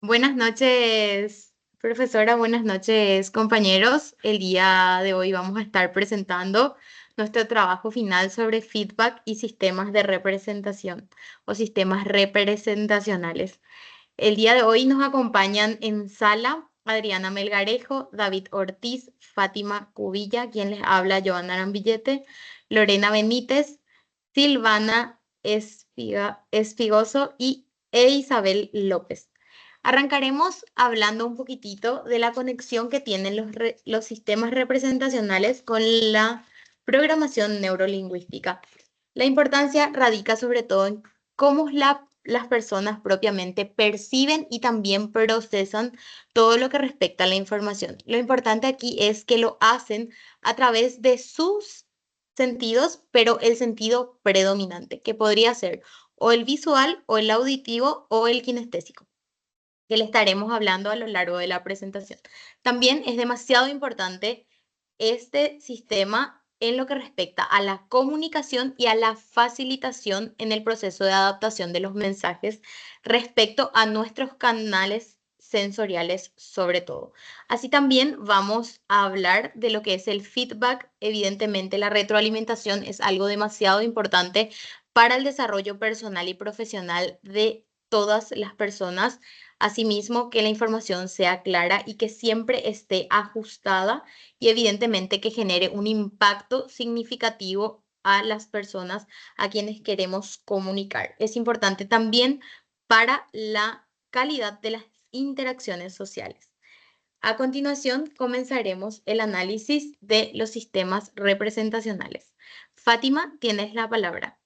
Buenas noches, profesora, buenas noches, compañeros. El día de hoy vamos a estar presentando nuestro trabajo final sobre feedback y sistemas de representación o sistemas representacionales. El día de hoy nos acompañan en sala Adriana Melgarejo, David Ortiz, Fátima Cubilla, quien les habla, Joana Arambillete, Lorena Benítez, Silvana Espigoso e Isabel López. Arrancaremos hablando un poquitito de la conexión que tienen los sistemas representacionales con la programación neurolingüística. La importancia radica sobre todo en cómo las personas propiamente perciben y también procesan todo lo que respecta a la información. Lo importante aquí es que lo hacen a través de sus sentidos, pero el sentido predominante, que podría ser o el visual, o el auditivo, o el kinestésico, que le estaremos hablando a lo largo de la presentación. También es demasiado importante este sistema en lo que respecta a la comunicación y a la facilitación en el proceso de adaptación de los mensajes respecto a nuestros canales sensoriales sobre todo. Así también vamos a hablar de lo que es el feedback. Evidentemente, la retroalimentación es algo demasiado importante para el desarrollo personal y profesional de todas las personas. Asimismo, que la información sea clara y que siempre esté ajustada y evidentemente que genere un impacto significativo a las personas a quienes queremos comunicar. Es importante también para la calidad de las interacciones sociales. A continuación, comenzaremos el análisis de los sistemas representacionales. Fátima, tienes la palabra.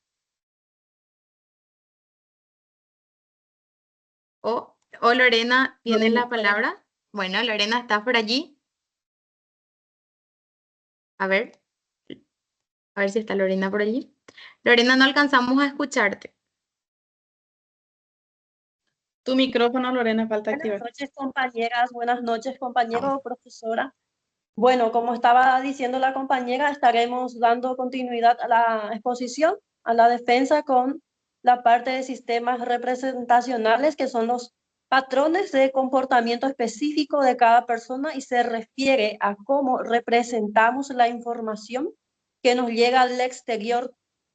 O Lorena, ¿tienes Lorena. la palabra? Bueno, Lorena, ¿estás por allí? A ver, a ver si está Lorena por allí. Lorena, no alcanzamos a escucharte. Tu micrófono, Lorena, falta Buenas activar. noches, compañeras. Buenas noches, compañero Vamos. o profesora. Bueno, como estaba diciendo la compañera, estaremos dando continuidad a la exposición, a la defensa con la parte de sistemas representacionales, que son los patrones de comportamiento específico de cada persona y se refiere a cómo representamos la información que nos llega al exterior,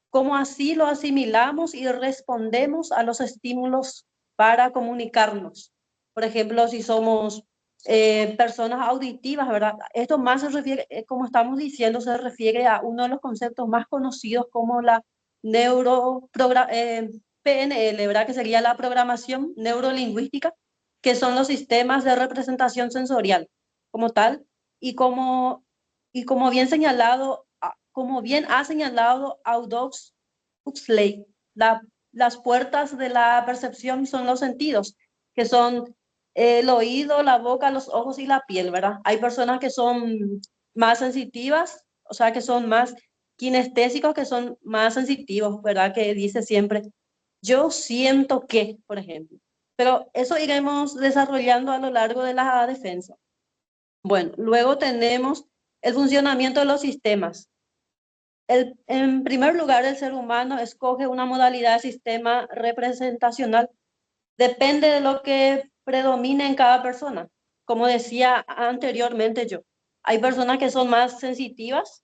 cómo así lo asimilamos y respondemos a los estímulos para comunicarnos. Por ejemplo, si somos personas auditivas, ¿verdad? Esto más se refiere, como estamos diciendo, se refiere a uno de los conceptos más conocidos como la PNL, ¿verdad? Que sería la programación neurolingüística, que son los sistemas de representación sensorial como tal, y como bien señalado, como bien ha señalado Aldous Huxley, las puertas de la percepción son los sentidos, que son el oído, la boca, los ojos y la piel, ¿verdad? Hay personas que son más sensitivas, o sea, que son más kinestésicos, que son más sensitivos, ¿verdad? Que dice siempre, yo siento que, por ejemplo. Pero eso iremos desarrollando a lo largo de la defensa. Bueno, luego tenemos el funcionamiento de los sistemas. En primer lugar, el ser humano escoge una modalidad de sistema representacional. Depende de lo que predomine en cada persona. Como decía anteriormente yo, hay personas que son más sensitivas,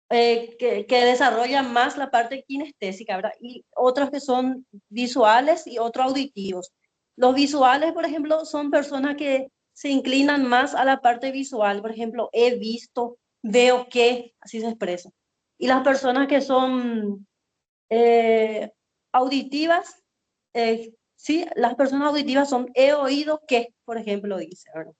que desarrollan más la parte kinestésica, ¿verdad? Y otros que son visuales y otros auditivos. Los visuales, por ejemplo, son personas que se inclinan más a la parte visual. Por ejemplo, he visto, veo que, así se expresa. Y las personas que son auditivas, sí, las personas auditivas son he oído que, por ejemplo, dice, ¿verdad?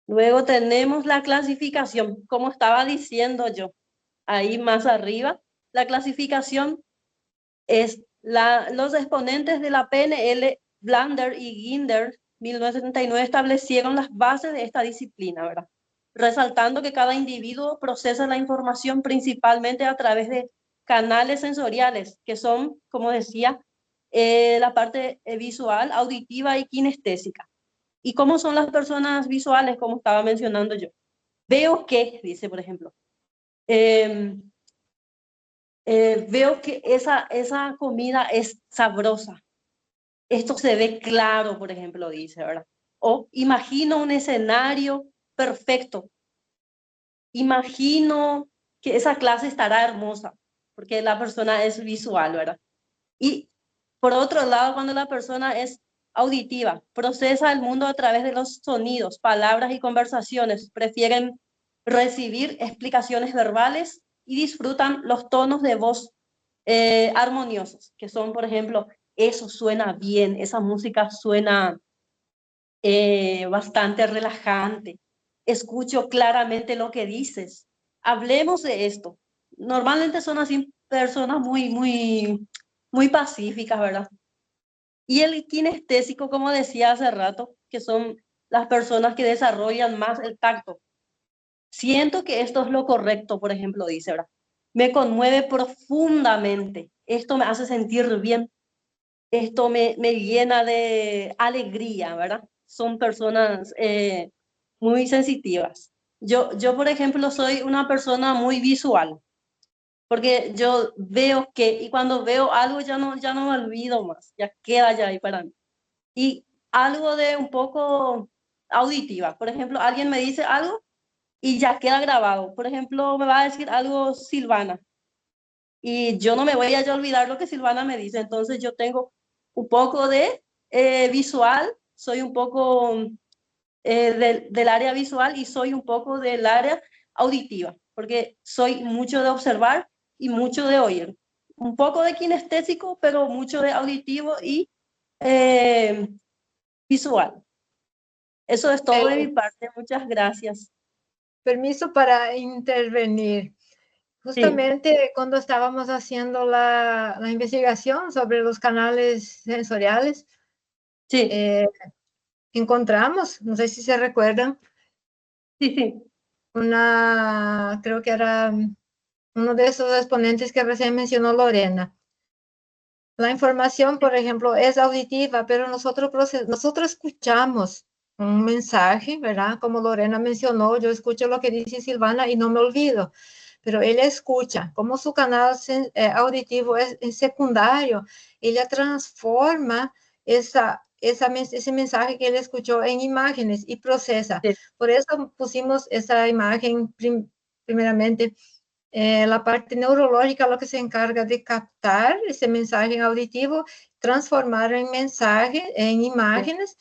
Luego tenemos la clasificación, como estaba diciendo yo, ahí más arriba. La clasificación es los exponentes de la PNL, Blander y Ginder, 1979, establecieron las bases de esta disciplina, ¿verdad? Resaltando que cada individuo procesa la información principalmente a través de canales sensoriales, que son, como decía, la parte visual, auditiva y kinestésica. ¿Y cómo son las personas visuales, como estaba mencionando yo? Veo que, dice, por ejemplo, eh, veo que esa comida es sabrosa. esto se ve claro, por ejemplo, dice, ¿verdad? O imagino un escenario perfecto. Imagino que esa clase estará hermosa, porque la persona es visual, ¿verdad? Y por otro lado, cuando la persona es auditiva, procesa el mundo a través de los sonidos, palabras y conversaciones, prefieren recibir explicaciones verbales y disfrutan los tonos de voz armoniosos, que son, por ejemplo, eso suena bien, esa música suena bastante relajante, escucho claramente lo que dices, hablemos de esto. Normalmente son así personas muy pacíficas, ¿verdad? Y el kinestésico, como decía hace rato, que son las personas que desarrollan más el tacto. Siento que esto es lo correcto, por ejemplo, dice, ¿verdad? Me conmueve profundamente. Esto me hace sentir bien. Esto me llena de alegría, ¿verdad? Son personas muy sensitivas. Yo, por ejemplo, soy una persona muy visual, porque yo veo que, y cuando veo algo ya no me olvido más, ya queda ya ahí para mí. Y algo de un poco auditiva. Por ejemplo, alguien me dice algo y ya queda grabado. Por ejemplo, me va a decir algo Silvana y yo no me voy a ya olvidar lo que Silvana me dice. Entonces yo tengo un poco de visual, soy un poco del área visual y soy un poco del área auditiva, porque soy mucho de observar y mucho de oír. Un poco de kinestésico, pero mucho de auditivo y eh, visual. Eso es todo de mi parte. Muchas gracias. Permiso para intervenir. Sí, Justamente cuando estábamos haciendo la investigación sobre los canales sensoriales, sí, encontramos, no sé si se recuerdan, sí. creo que era uno de esos exponentes que recién mencionó Lorena. La información, por ejemplo, es auditiva, pero nosotros escuchamos un mensaje, ¿verdad? Como Lorena mencionó, yo escucho lo que dice Silvana y no me olvido, pero ella escucha, como su canal auditivo es secundario, ella transforma ese mensaje que él escuchó en imágenes y procesa. Sí. Por eso pusimos esa imagen primeramente la parte neurológica lo que se encarga de captar ese mensaje auditivo, transformarlo en mensaje, en imágenes,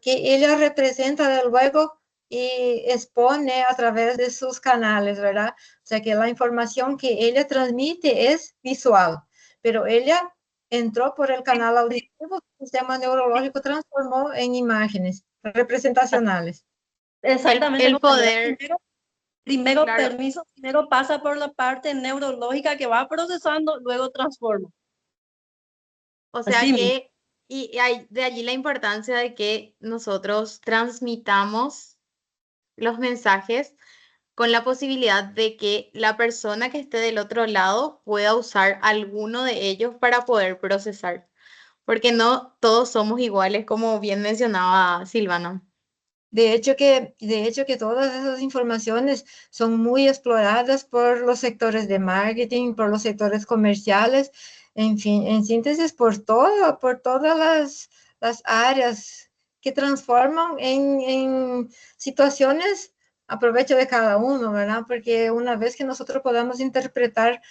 que ella representa luego y expone a través de sus canales, ¿verdad? O sea que la información que ella transmite es visual, pero ella entró por el canal auditivo, el sistema neurológico transformó en imágenes representacionales. Exactamente El como yo. poder, Primero claro, permiso, primero pasa por la parte neurológica que va procesando, luego transforma. o sea Así mismo. que, y hay de allí la importancia de que nosotros transmitamos los mensajes con la posibilidad de que la persona que esté del otro lado pueda usar alguno de ellos para poder procesar, porque no todos somos iguales, como bien mencionaba Silvana. De hecho que todas esas informaciones son muy exploradas por los sectores de marketing, por los sectores comerciales, en fin, en síntesis, por todas las áreas que transforman en situaciones a provecho de cada uno, ¿verdad? Porque una vez que nosotros podamos interpretar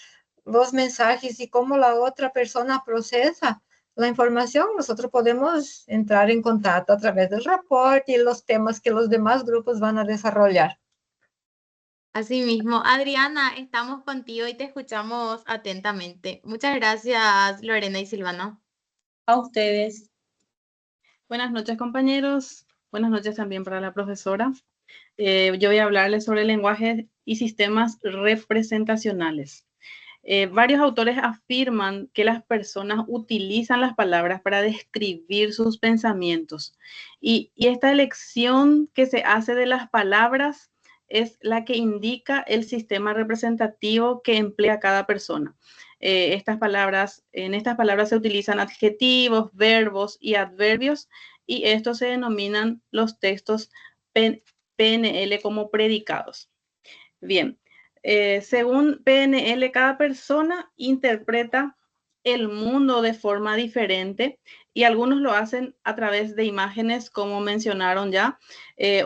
los mensajes y cómo la otra persona procesa la información, nosotros podemos entrar en contacto a través del reporte y los temas que los demás grupos van a desarrollar. Asimismo, Adriana, estamos contigo y te escuchamos atentamente. Muchas gracias, Lorena y Silvana. A ustedes. Buenas noches, compañeros. Buenas noches también para la profesora. Yo voy a hablarles sobre lenguajes y sistemas representacionales. Varios autores afirman que las personas utilizan las palabras para describir sus pensamientos y esta elección que se hace de las palabras es la que indica el sistema representativo que emplea cada persona. En estas palabras se utilizan adjetivos, verbos y adverbios y estos se denominan los textos PNL como predicados. Bien, según PNL, cada persona interpreta el mundo de forma diferente y algunos lo hacen a través de imágenes, como mencionaron ya,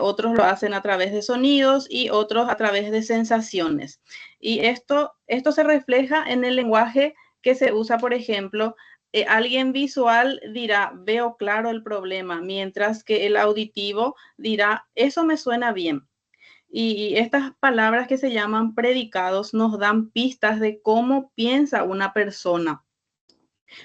otros lo hacen a través de sonidos y otros a través de sensaciones. Y esto se refleja en el lenguaje que se usa, por ejemplo, alguien visual dirá, veo claro el problema, mientras que el auditivo dirá, eso me suena bien. Y estas palabras que se llaman predicados nos dan pistas de cómo piensa una persona.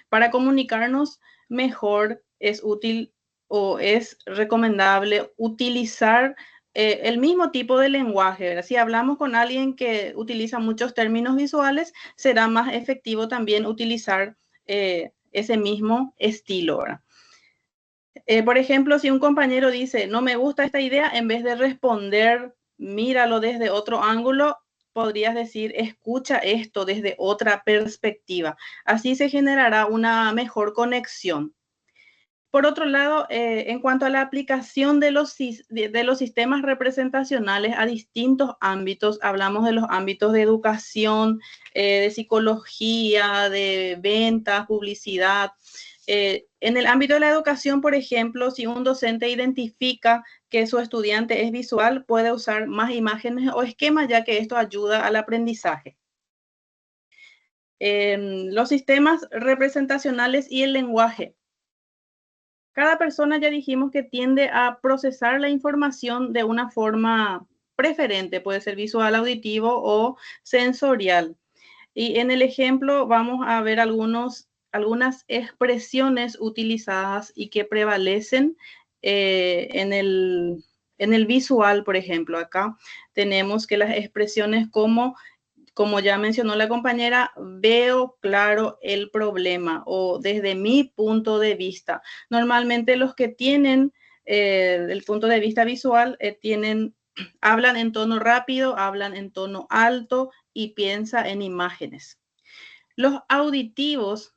Para comunicarnos mejor es útil o es recomendable utilizar el mismo tipo de lenguaje, ¿verdad? Si hablamos con alguien que utiliza muchos términos visuales, será más efectivo también utilizar ese mismo estilo, ¿verdad? Por ejemplo, si un compañero dice, no me gusta esta idea, en vez de responder, míralo desde otro ángulo, podrías decir, escucha esto desde otra perspectiva. Así se generará una mejor conexión. Por otro lado, en cuanto a la aplicación de los sistemas representacionales a distintos ámbitos, hablamos de los ámbitos de educación, de psicología, de ventas, publicidad. En el ámbito de la educación, por ejemplo, si un docente identifica que su estudiante es visual, puede usar más imágenes o esquemas, ya que esto ayuda al aprendizaje. Los sistemas representacionales y el lenguaje. Cada persona, ya dijimos, que tiende a procesar la información de una forma preferente, puede ser visual, auditivo o sensorial. Y en el ejemplo vamos a ver algunas expresiones utilizadas y que prevalecen en el visual, por ejemplo. Acá tenemos que las expresiones como ya mencionó la compañera, veo claro el problema o desde mi punto de vista. Normalmente los que tienen el punto de vista visual hablan en tono rápido, hablan en tono alto y piensa en imágenes. Los auditivos,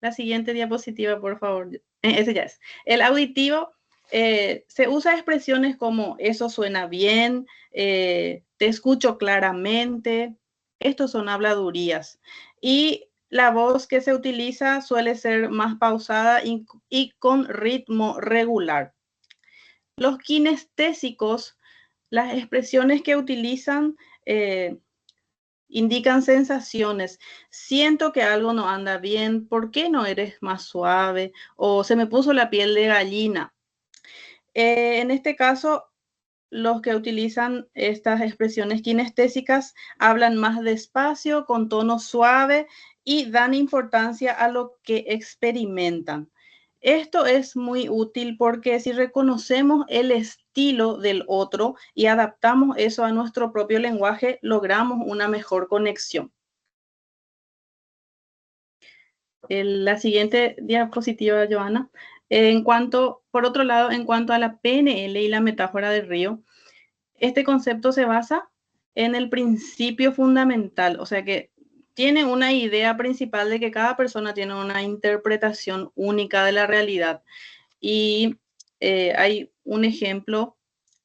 la siguiente diapositiva, por favor. Ese ya es. El auditivo se usa expresiones como eso suena bien, te escucho claramente. Estos son habladurías. Y la voz que se utiliza suele ser más pausada y con ritmo regular. Los kinestésicos, las expresiones que utilizan indican sensaciones. Siento que algo no anda bien. ¿Por qué no eres más suave? O se me puso la piel de gallina. En este caso, los que utilizan estas expresiones kinestésicas hablan más despacio, con tono suave y dan importancia a lo que experimentan. Esto es muy útil porque si reconocemos el estilo del otro y adaptamos eso a nuestro propio lenguaje, logramos una mejor conexión. La siguiente diapositiva, Joana. Por otro lado, en cuanto a la PNL y la metáfora del río, este concepto se basa en el principio fundamental, o sea que tiene una idea principal de que cada persona tiene una interpretación única de la realidad. Y hay un ejemplo,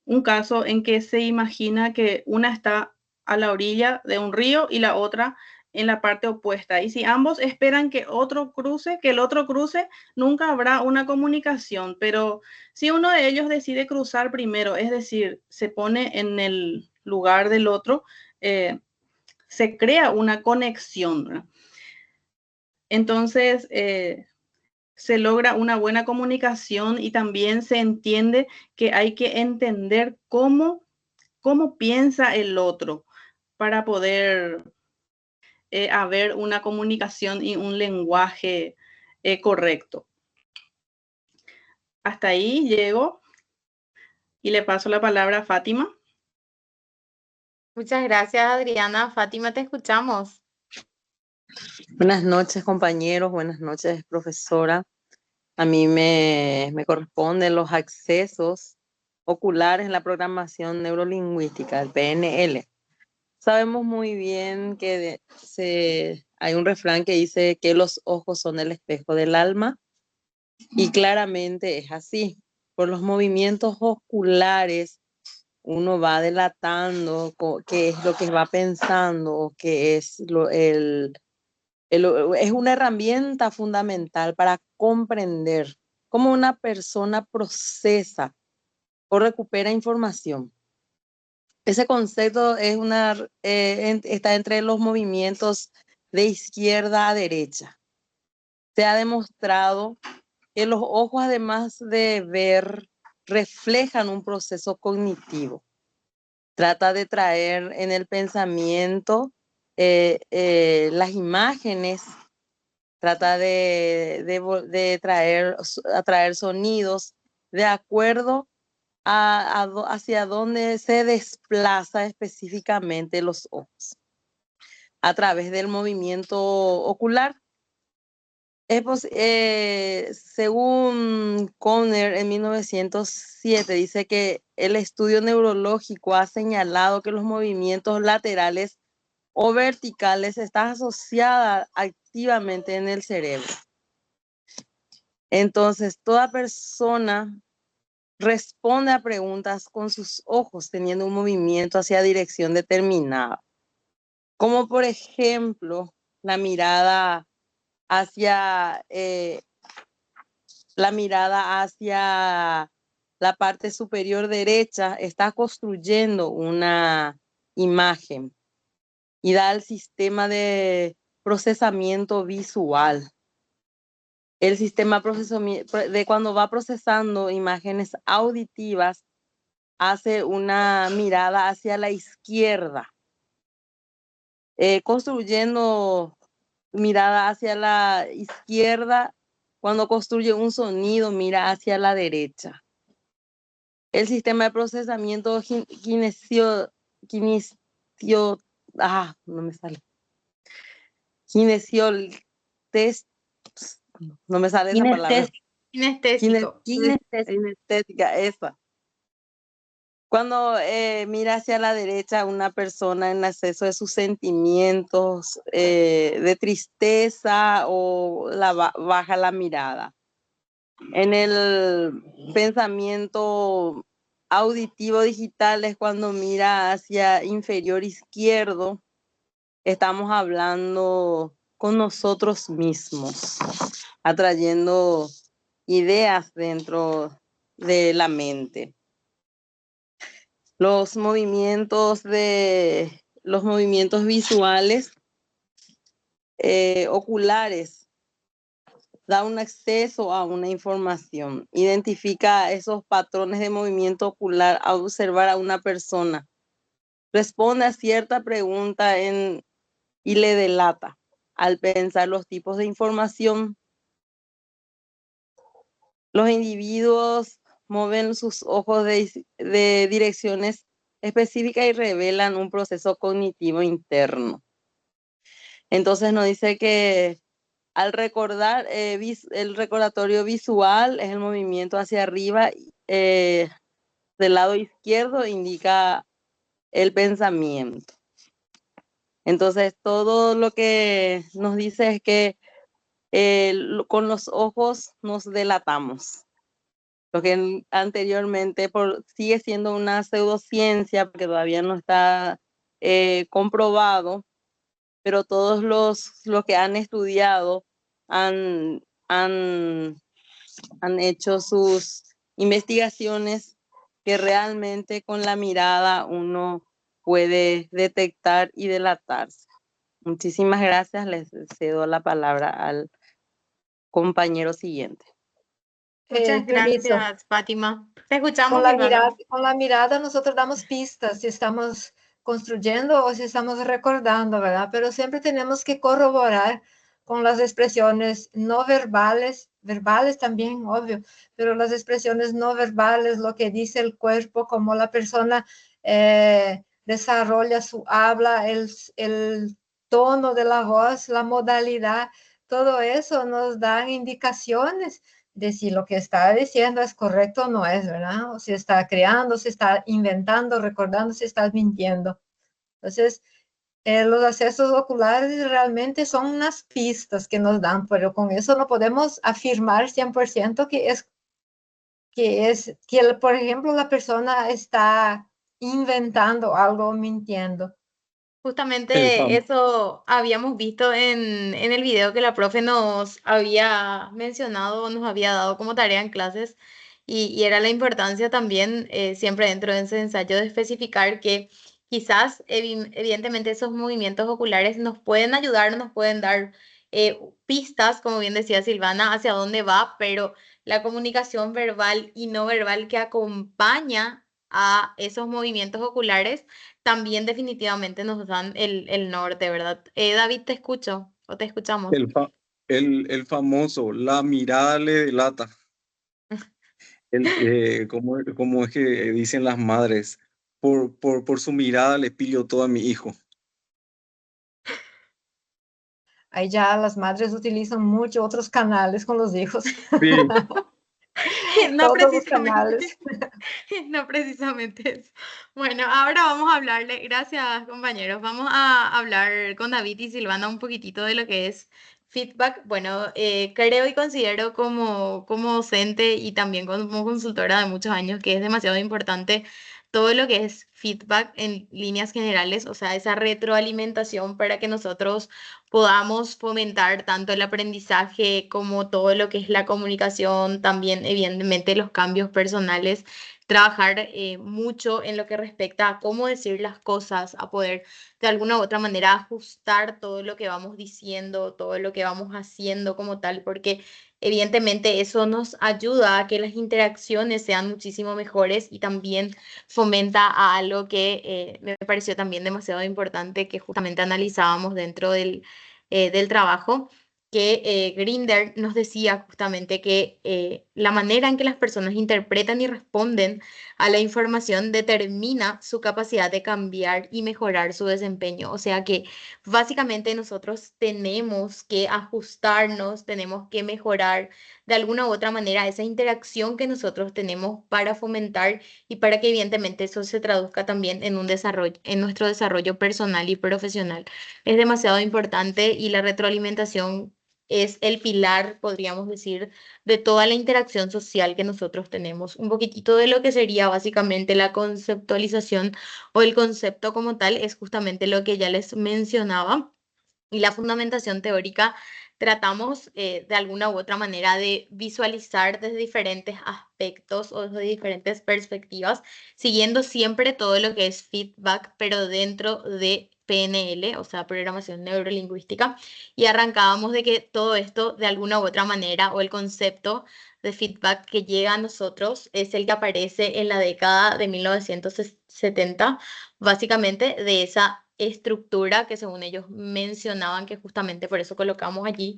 un caso en que se imagina que una está a la orilla de un río y la otra en la parte opuesta. Y si ambos esperan que el otro cruce, nunca habrá una comunicación. Pero si uno de ellos decide cruzar primero, es decir, se pone en el lugar del otro, se crea una conexión, ¿verdad? Entonces, se logra una buena comunicación y también se entiende que hay que entender cómo piensa el otro para poder haber una comunicación y un lenguaje correcto. Hasta ahí llego y le paso la palabra a Fátima. Muchas gracias, Adriana. Fátima, te escuchamos. Buenas noches, compañeros. Buenas noches, profesora. A mí me corresponden los accesos oculares en la programación neurolingüística, el PNL. Sabemos muy bien que hay un refrán que dice que los ojos son el espejo del alma, y claramente es así. Por los movimientos oculares uno va delatando qué es lo que va pensando, qué es Es una herramienta fundamental para comprender cómo una persona procesa o recupera información. Ese concepto está entre los movimientos de izquierda a derecha. Se ha demostrado que los ojos, además de ver, reflejan un proceso cognitivo. Trata de traer en el pensamiento las imágenes, trata de atraer sonidos de acuerdo hacia dónde se desplaza específicamente los ojos. A través del movimiento ocular. Según Conner en 1907, dice que el estudio neurológico ha señalado que los movimientos laterales o verticales están asociadas activamente en el cerebro. Entonces, toda persona responde a preguntas con sus ojos teniendo un movimiento hacia dirección determinada. Como por ejemplo, la mirada hacia la parte superior derecha está construyendo una imagen y da al sistema de procesamiento visual. El sistema de cuando va procesando imágenes auditivas hace una mirada hacia la izquierda, construyendo mirada hacia la izquierda. Cuando construye un sonido, mira hacia la derecha. El sistema de procesamiento no me sale. No me sale esa palabra. Kinestésico. Kinestésica, esa. Cuando mira hacia la derecha una persona en exceso de sus sentimientos de tristeza o baja la mirada. En el pensamiento auditivo digital es cuando mira hacia inferior izquierdo, estamos hablando con nosotros mismos, atrayendo ideas dentro de la mente. Los movimientos visuales oculares da un acceso a una información, identifica esos patrones de movimiento ocular al observar a una persona, responde a cierta pregunta y le delata al pensar los tipos de información. Los individuos mueven sus ojos de direcciones específicas y revelan un proceso cognitivo interno. Entonces nos dice que al recordar, el recordatorio visual es el movimiento hacia arriba del lado izquierdo, indica el pensamiento. Entonces todo lo que nos dice es que con los ojos nos delatamos. Lo que anteriormente sigue siendo una pseudociencia porque todavía no está comprobado, pero todos los que han estudiado han hecho sus investigaciones que realmente con la mirada uno puede detectar y delatarse. Muchísimas gracias. Les cedo la palabra al compañero siguiente. Muchas gracias, Fátima. Te escuchamos, con la mirada nosotros damos pistas si estamos construyendo o si estamos recordando, ¿verdad? Pero siempre tenemos que corroborar con las expresiones no verbales, verbales también, obvio, pero las expresiones no verbales, lo que dice el cuerpo, cómo la persona desarrolla su habla, el tono de la voz, la modalidad, todo eso nos dan indicaciones de si lo que está diciendo es correcto o no es, ¿verdad? O si está creando, si está inventando, recordando, si está mintiendo. Entonces, los accesos oculares realmente son unas pistas que nos dan, pero con eso no podemos afirmar 100% que, por ejemplo, la persona está inventando algo o mintiendo. El Justamente fam- eso habíamos visto en el video que la profe nos había mencionado, nos había dado como tarea en clases, y era la importancia también, siempre dentro de ese ensayo, de especificar que quizás, evidentemente, esos movimientos oculares nos pueden ayudar, nos pueden dar pistas, como bien decía Silvana, hacia dónde va, pero la comunicación verbal y no verbal que acompaña a esos movimientos oculares también definitivamente nos dan el norte, ¿verdad? David, te escucho o te escuchamos. el, fa- el famoso, la mirada le delata. Como es que dicen las madres, por su mirada le pillo todo a mi hijo. Ahí ya las madres utilizan mucho otros canales con los hijos, Sí, No todos los precisamente, canales. no precisamente eso. Bueno, ahora vamos a hablarle, gracias compañeros, vamos a hablar con David y Silvana un poquitito de lo que es feedback. Bueno, creo y considero como docente y también como consultora de muchos años que es demasiado importante todo lo que es feedback en líneas generales, o sea, esa retroalimentación para que nosotros podamos fomentar tanto el aprendizaje como todo lo que es la comunicación, también evidentemente los cambios personales, trabajar mucho en lo que respecta a cómo decir las cosas, a poder de alguna u otra manera ajustar todo lo que vamos diciendo, todo lo que vamos haciendo como tal, porque evidentemente eso nos ayuda a que las interacciones sean muchísimo mejores y también fomenta a algo que me pareció también demasiado importante que justamente analizábamos dentro del trabajo, que Grinder nos decía justamente que la manera en que las personas interpretan y responden a la información determina su capacidad de cambiar y mejorar su desempeño. O sea que básicamente nosotros tenemos que ajustarnos, tenemos que mejorar de alguna u otra manera esa interacción que nosotros tenemos para fomentar y para que evidentemente eso se traduzca también en un desarrollo, en nuestro desarrollo personal y profesional. Es demasiado importante y la retroalimentación es el pilar, podríamos decir, de toda la interacción social que nosotros tenemos. Un poquitito de lo que sería básicamente la conceptualización o el concepto como tal es justamente lo que ya les mencionaba. Y la fundamentación teórica tratamos de alguna u otra manera de visualizar desde diferentes aspectos o desde diferentes perspectivas, siguiendo siempre todo lo que es feedback, pero dentro de PNL, o sea, programación neurolingüística, y arrancábamos de que todo esto de alguna u otra manera o el concepto de feedback que llega a nosotros es el que aparece en la década de 1970, básicamente de esa estructura que según ellos mencionaban, que justamente por eso colocamos allí,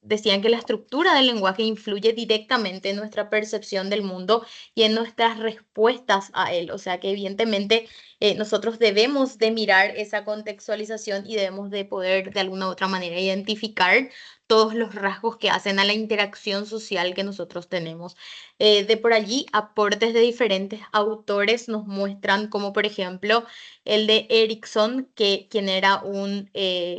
decían que la estructura del lenguaje influye directamente en nuestra percepción del mundo y en nuestras respuestas a él. O sea que evidentemente nosotros debemos de mirar esa contextualización y debemos de poder de alguna u otra manera identificar todos los rasgos que hacen a la interacción social que nosotros tenemos. De por allí, aportes de diferentes autores nos muestran como por ejemplo el de Erickson, quien era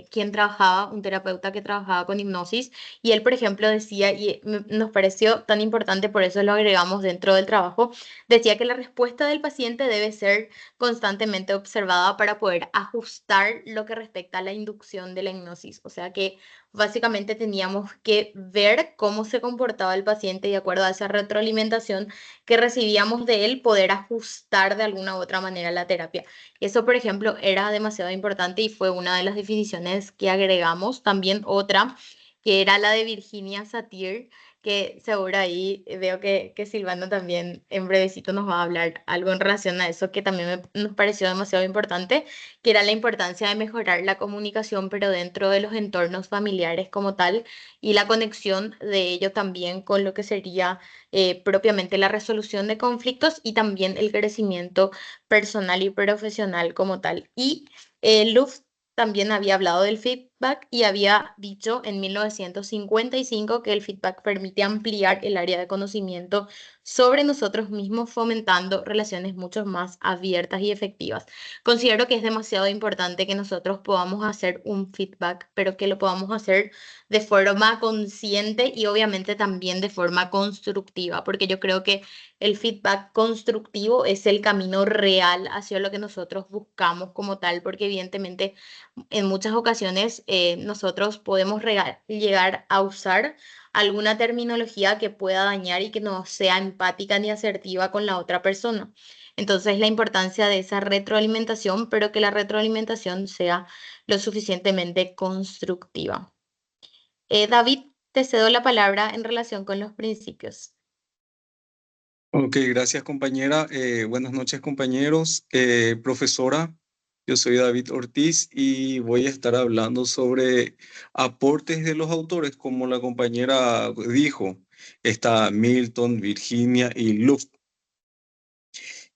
quien trabajaba, un terapeuta que trabajaba con hipnosis, y él, por ejemplo, decía, y nos pareció tan importante, por eso lo agregamos dentro del trabajo, decía que la respuesta del paciente debe ser constantemente observada para poder ajustar lo que respecta a la inducción de la hipnosis. O sea que básicamente teníamos que ver cómo se comportaba el paciente y de acuerdo a esa retroalimentación que recibíamos de él, poder ajustar de alguna u otra manera la terapia. Eso, por ejemplo, era demasiado importante y fue una de las definiciones que agregamos. También otra, que era la de Virginia Satir, que seguro ahí veo que Silvano también en brevecito nos va a hablar algo en relación a eso, que también nos pareció demasiado importante, que era la importancia de mejorar la comunicación, pero dentro de los entornos familiares como tal, y la conexión de ello también con lo que sería propiamente la resolución de conflictos y también el crecimiento personal y profesional como tal. Y Luft también había hablado del feedback y había dicho en 1955 que el feedback permite ampliar el área de conocimiento sobre nosotros mismos, fomentando relaciones mucho más abiertas y efectivas. Considero que es demasiado importante que nosotros podamos hacer un feedback, pero que lo podamos hacer de forma consciente y obviamente también de forma constructiva, porque yo creo que el feedback constructivo es el camino real hacia lo que nosotros buscamos como tal, porque evidentemente en muchas ocasiones nosotros podemos llegar a usar alguna terminología que pueda dañar y que no sea empática ni asertiva con la otra persona. Entonces, la importancia de esa retroalimentación, pero que la retroalimentación sea lo suficientemente constructiva. David, te cedo la palabra en relación con los principios. Ok, gracias compañera. Buenas noches compañeros. Profesora, yo soy David Ortiz y voy a estar hablando sobre aportes de los autores, como la compañera dijo. Está Milton, Virginia y Luft.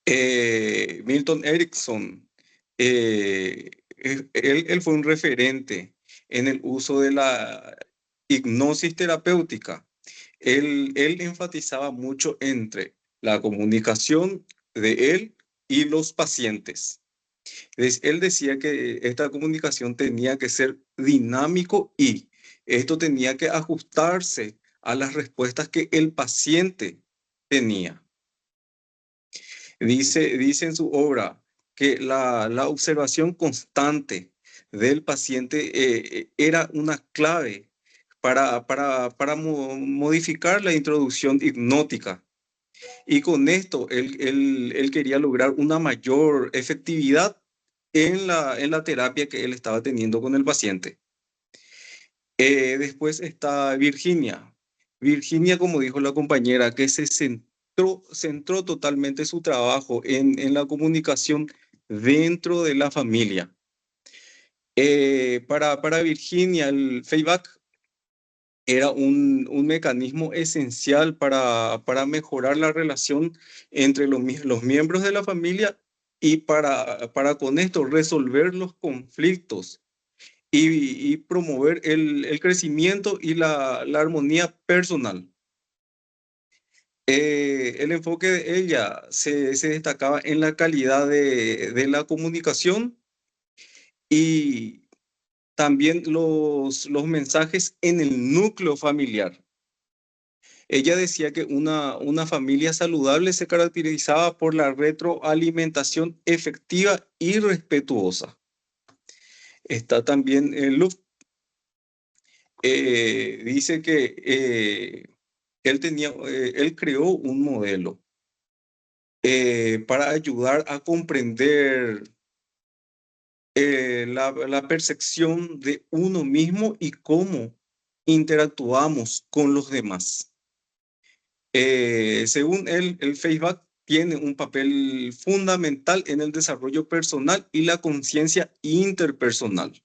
Milton Erickson, él fue un referente en el uso de la hipnosis terapéutica. Él enfatizaba mucho entre la comunicación de él y los pacientes. Él decía que esta comunicación tenía que ser dinámico y esto tenía que ajustarse a las respuestas que el paciente tenía. Dice en su obra que la observación constante del paciente era una clave para modificar la introducción hipnótica. Y con esto él quería lograr una mayor efectividad en la terapia que él estaba teniendo con el paciente. Después está Virginia. Virginia, como dijo la compañera, que se centró totalmente su trabajo en la comunicación dentro de la familia. Para Virginia, el feedback era un mecanismo esencial para mejorar la relación entre los miembros de la familia y para con esto resolver los conflictos y promover el crecimiento y la armonía personal. El enfoque de ella se destacaba en la calidad de la comunicación y también los mensajes en el núcleo familiar. Ella decía que una familia saludable se caracterizaba por la retroalimentación efectiva y respetuosa. Está también Luft. Dice que él creó un modelo para ayudar a comprender la percepción de uno mismo y cómo interactuamos con los demás. Según él, el feedback tiene un papel fundamental en el desarrollo personal y la conciencia interpersonal.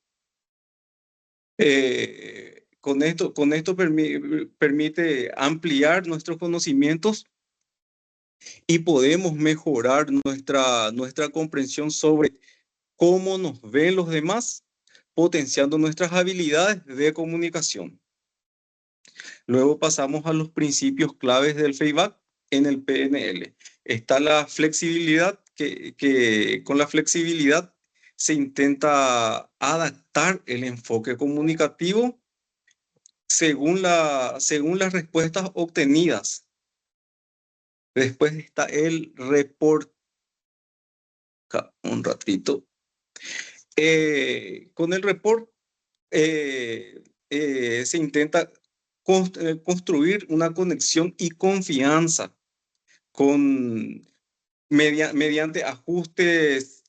Con esto permite ampliar nuestros conocimientos y podemos mejorar nuestra comprensión sobre cómo nos ven los demás, potenciando nuestras habilidades de comunicación. Luego pasamos a los principios claves del feedback en el PNL. Está la flexibilidad, que con la flexibilidad se intenta adaptar el enfoque comunicativo según las respuestas obtenidas. Después está el report. Un ratito. Con el report se intenta construir una conexión y confianza mediante ajustes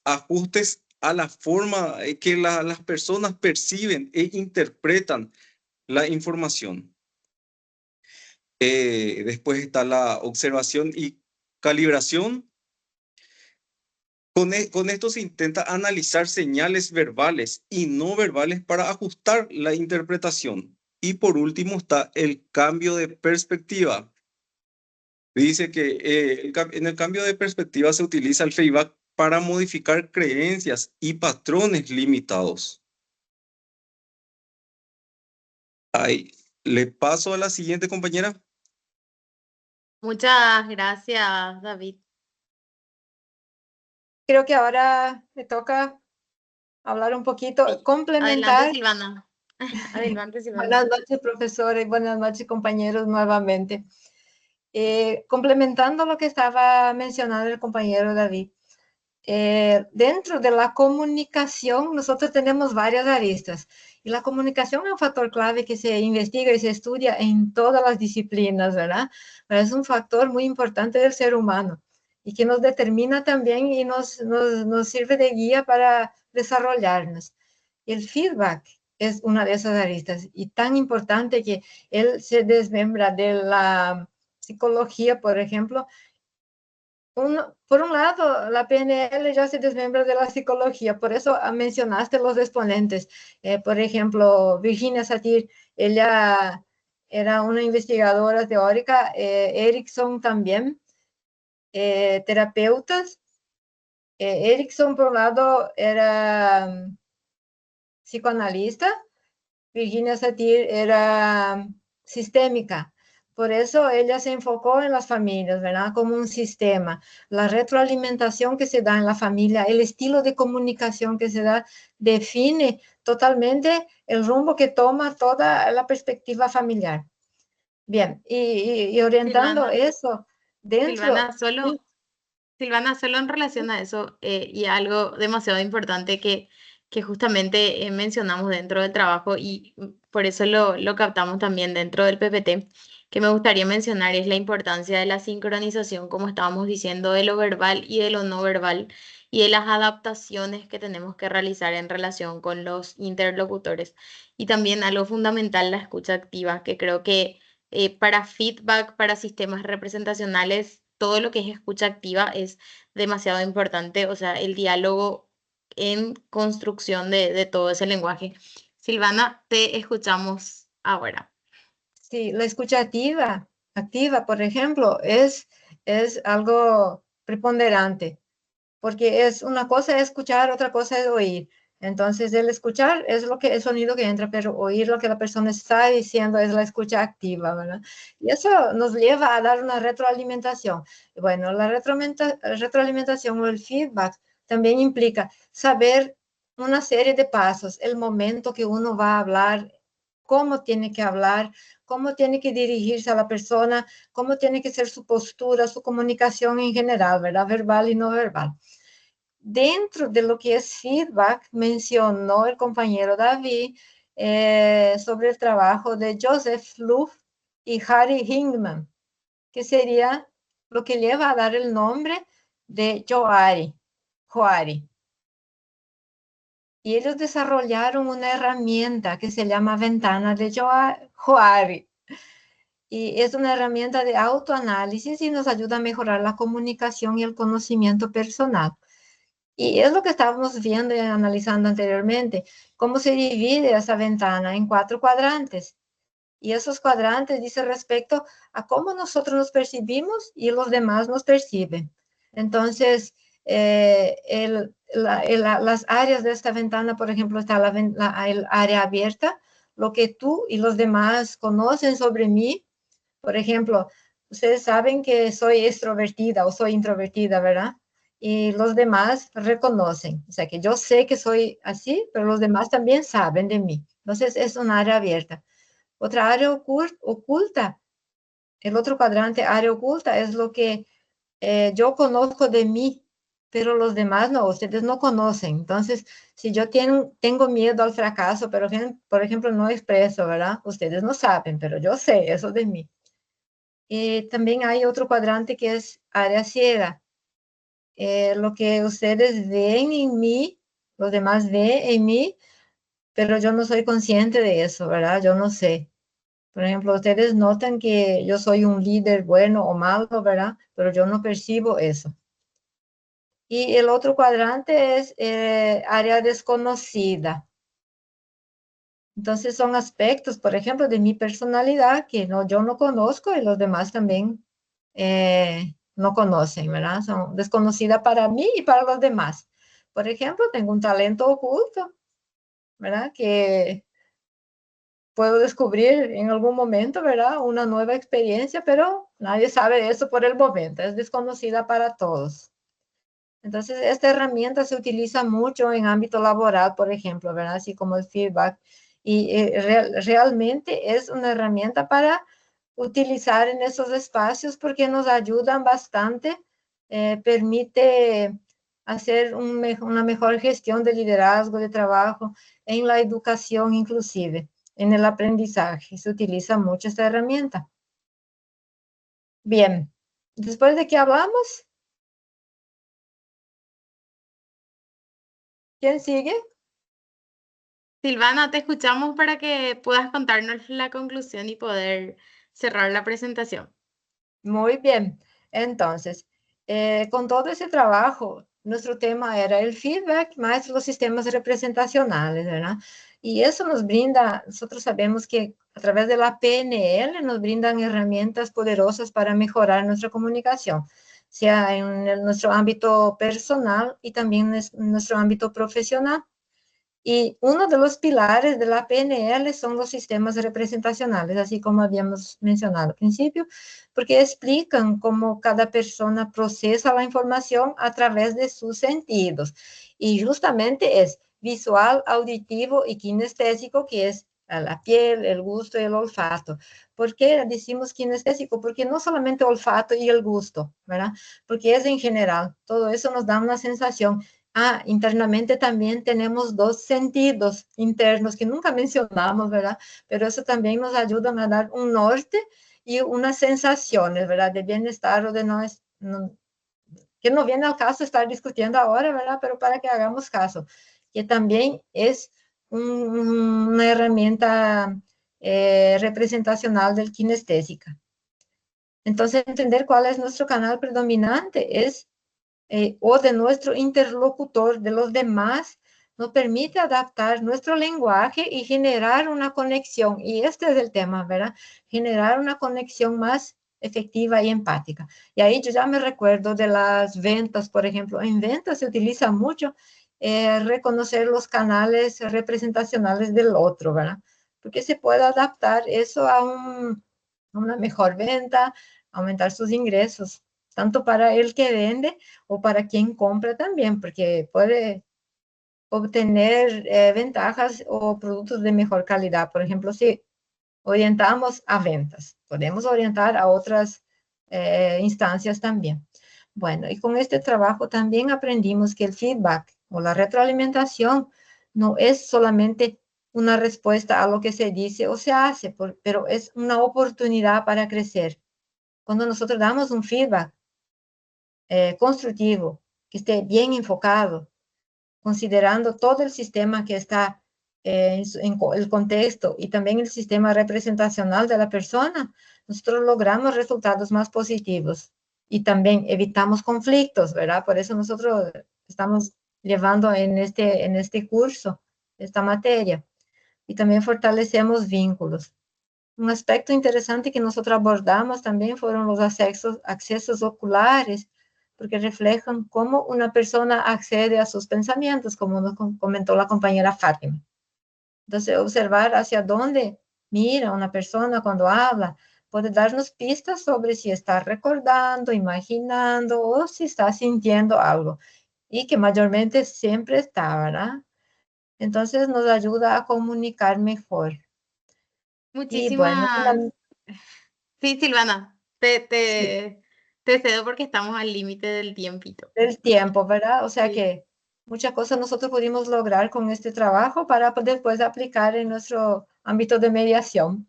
a la forma que las personas perciben e interpretan la información. Después está la observación y calibración. Con esto se intenta analizar señales verbales y no verbales para ajustar la interpretación. Y por último está el cambio de perspectiva. Dice que en el cambio de perspectiva se utiliza el feedback para modificar creencias y patrones limitados. Ahí, le paso a la siguiente compañera. Muchas gracias, David. Creo que ahora me toca hablar un poquito, Adelante, complementar. Silvana. Adelante, Silvana. Buenas noches, profesora, y buenas noches, compañeros, nuevamente. Complementando lo que estaba mencionando el compañero David, dentro de la comunicación nosotros tenemos varias aristas y la comunicación es un factor clave que se investiga y se estudia en todas las disciplinas, ¿verdad? Pero es un factor muy importante del ser humano y que nos determina también y nos sirve de guía para desarrollarnos. Y el feedback es una de esas aristas y tan importante que él se desmembra de la psicología, por ejemplo. Por un lado, la PNL ya se desmembra de la psicología, por eso mencionaste los exponentes. Por ejemplo, Virginia Satir, ella era una investigadora teórica, Erickson también, terapeutas. Erickson, por un lado, era psicoanalista, Virginia Satir era sistémica. Por eso ella se enfocó en las familias, ¿verdad? Como un sistema. La retroalimentación que se da en la familia, el estilo de comunicación que se da, define totalmente el rumbo que toma toda la perspectiva familiar. Bien, y orientando Silvana, eso dentro... Silvana, solo en relación a eso, y algo demasiado importante que justamente mencionamos dentro del trabajo y por eso lo captamos también dentro del PPT, que me gustaría mencionar es la importancia de la sincronización, como estábamos diciendo, de lo verbal y de lo no verbal y de las adaptaciones que tenemos que realizar en relación con los interlocutores. Y también algo fundamental, la escucha activa, que creo que para feedback, para sistemas representacionales, todo lo que es escucha activa es demasiado importante, o sea, el diálogo en construcción de todo ese lenguaje. Silvana, te escuchamos ahora. Sí, la escucha activa, por ejemplo, es algo preponderante, porque es una cosa es escuchar, otra cosa es oír. Entonces, el escuchar es lo que el sonido que entra, pero oír lo que la persona está diciendo es la escucha activa, ¿verdad? Y eso nos lleva a dar una retroalimentación. Bueno, la retroalimentación o el feedback también implica saber una serie de pasos, el momento que uno va a hablar, cómo tiene que hablar, cómo tiene que dirigirse a la persona, cómo tiene que ser su postura, su comunicación en general, ¿verdad? Verbal y no verbal. Dentro de lo que es feedback, mencionó el compañero David sobre el trabajo de Joseph Luff y Harry Hingman, que sería lo que lleva a dar el nombre de Johari. Y ellos desarrollaron una herramienta que se llama ventana de Johari. Y es una herramienta de autoanálisis y nos ayuda a mejorar la comunicación y el conocimiento personal. Y es lo que estábamos viendo y analizando anteriormente, cómo se divide esa ventana en 4 cuadrantes. Y esos cuadrantes dicen respecto a cómo nosotros nos percibimos y los demás nos perciben. Entonces, las áreas de esta ventana, por ejemplo, está el área abierta, lo que tú y los demás conocen sobre mí. Por ejemplo, ustedes saben que soy extrovertida o soy introvertida, ¿verdad? Y los demás reconocen. O sea, que yo sé que soy así, pero los demás también saben de mí. Entonces, es un área abierta. Otra área oculta, el otro cuadrante, área oculta, es lo que yo conozco de mí, pero los demás no, ustedes no conocen. Entonces, si yo tengo miedo al fracaso, pero por ejemplo, no expreso, ¿verdad? Ustedes no saben, pero yo sé eso de mí. También hay otro cuadrante que es área ciega. Lo que ustedes ven en mí, los demás ven en mí, pero yo no soy consciente de eso, ¿verdad? Yo no sé. Por ejemplo, ustedes notan que yo soy un líder bueno o malo, ¿verdad? Pero yo no percibo eso. Y el otro cuadrante es área desconocida. Entonces son aspectos, por ejemplo, de mi personalidad que yo no conozco y los demás también no conocen, ¿verdad? Son desconocidas para mí y para los demás. Por ejemplo, tengo un talento oculto, ¿verdad? Que puedo descubrir en algún momento, ¿verdad? Una nueva experiencia, pero nadie sabe eso por el momento, es desconocida para todos. Entonces, esta herramienta se utiliza mucho en ámbito laboral, por ejemplo, ¿verdad? Así como el feedback. Y realmente es una herramienta para utilizar en esos espacios porque nos ayudan bastante, permite hacer una mejor gestión de liderazgo, de trabajo, en la educación inclusive, en el aprendizaje. Se utiliza mucho esta herramienta. Bien, después de que hablamos, ¿quién sigue? Silvana, te escuchamos para que puedas contarnos la conclusión y poder cerrar la presentación. Muy bien. Entonces, con todo ese trabajo, nuestro tema era el feedback más los sistemas representacionales, ¿verdad? Y eso nos brinda, nosotros sabemos que a través de la PNL nos brindan herramientas poderosas para mejorar nuestra comunicación, sea en nuestro ámbito personal y también en nuestro ámbito profesional. Y uno de los pilares de la PNL son los sistemas representacionales, así como habíamos mencionado al principio, porque explican cómo cada persona procesa la información a través de sus sentidos. Y justamente es visual, auditivo y kinestésico, que es la piel, el gusto y el olfato. ¿Por qué decimos kinestésico? Porque no solamente olfato y el gusto, ¿verdad? Porque es en general. Todo eso nos da una sensación. Internamente también tenemos dos sentidos internos que nunca mencionamos, ¿verdad? Pero eso también nos ayuda a dar un norte y unas sensaciones, ¿verdad? De bienestar o de que no viene al caso estar discutiendo ahora, ¿verdad? Pero para que hagamos caso, que también es una herramienta representacional del kinestésica. Entonces, entender cuál es nuestro canal predominante es o de nuestro interlocutor, de los demás, nos permite adaptar nuestro lenguaje y generar una conexión. Y este es el tema, ¿verdad? Generar una conexión más efectiva y empática. Y ahí yo ya me recuerdo de las ventas, por ejemplo. En ventas se utiliza mucho reconocer los canales representacionales del otro, ¿verdad? Porque se puede adaptar eso a una mejor venta, aumentar sus ingresos, tanto para el que vende o para quien compra también, porque puede obtener ventajas o productos de mejor calidad. Por ejemplo, si orientamos a ventas, podemos orientar a otras instancias también. Bueno, y con este trabajo también aprendimos que el feedback o la retroalimentación no es solamente una respuesta a lo que se dice o se hace, pero es una oportunidad para crecer. Cuando nosotros damos un feedback constructivo, que esté bien enfocado, considerando todo el sistema que está en el contexto y también el sistema representacional de la persona, nosotros logramos resultados más positivos y también evitamos conflictos, ¿verdad? Por eso nosotros estamos llevando en este curso esta materia y también fortalecemos vínculos. Un aspecto interesante que nosotros abordamos también fueron los accesos oculares, porque reflejan cómo una persona accede a sus pensamientos, como nos comentó la compañera Fátima. Entonces, observar hacia dónde mira una persona cuando habla puede darnos pistas sobre si está recordando, imaginando o si está sintiendo algo. Y que mayormente siempre está, ¿verdad? Entonces, nos ayuda a comunicar mejor. Y bueno, Muchísimas. Sí, Silvana, sí, te cedo porque estamos al límite del tiempito. del tiempo, ¿verdad? O sea Sí. que muchas cosas nosotros pudimos lograr con este trabajo para después aplicar en nuestro ámbito de mediación.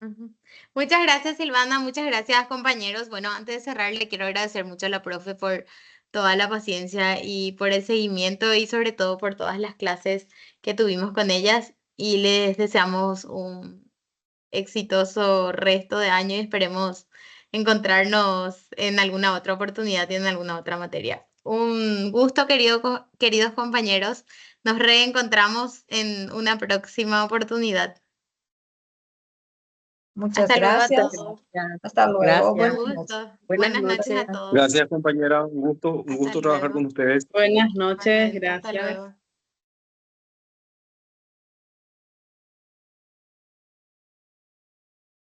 Ujú. Muchas gracias, Silvana. Muchas gracias, compañeros. Bueno, antes de cerrar, le quiero agradecer mucho a la profe por toda la paciencia y por el seguimiento y sobre todo por todas las clases que tuvimos con ellas. Y les deseamos un exitoso resto de año y esperemos encontrarnos en alguna otra oportunidad y en alguna otra materia. Un gusto, queridos compañeros. Nos reencontramos en una próxima oportunidad. Muchas Hasta luego a gracias. todos. Hasta luego. Gracias. Un Buenas noches. gusto. Buenas Buenas noches a noches. todos. Gracias, compañera. Un Hasta gusto trabajar luego. con ustedes. Buenas noches, Igualmente, hasta gracias. luego.